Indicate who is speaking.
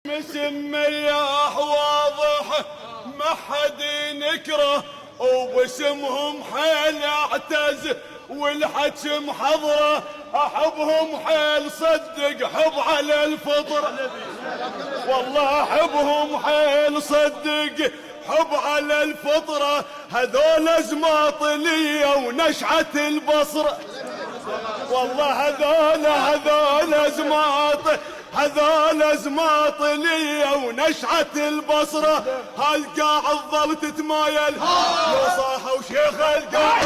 Speaker 1: مسم مرياح واضح ما حد ينكره، وباسمهم حيل اعتز والحكم حضره. احبهم حيل صدق حب على الفطر، والله احبهم حيل صدق حب على الفطره. هذول زماطليه ونشعه البصره، والله هذول زماطليه ونشعه البصره. هالقاع تظل تتمايل لو صاحوا شيخ القاع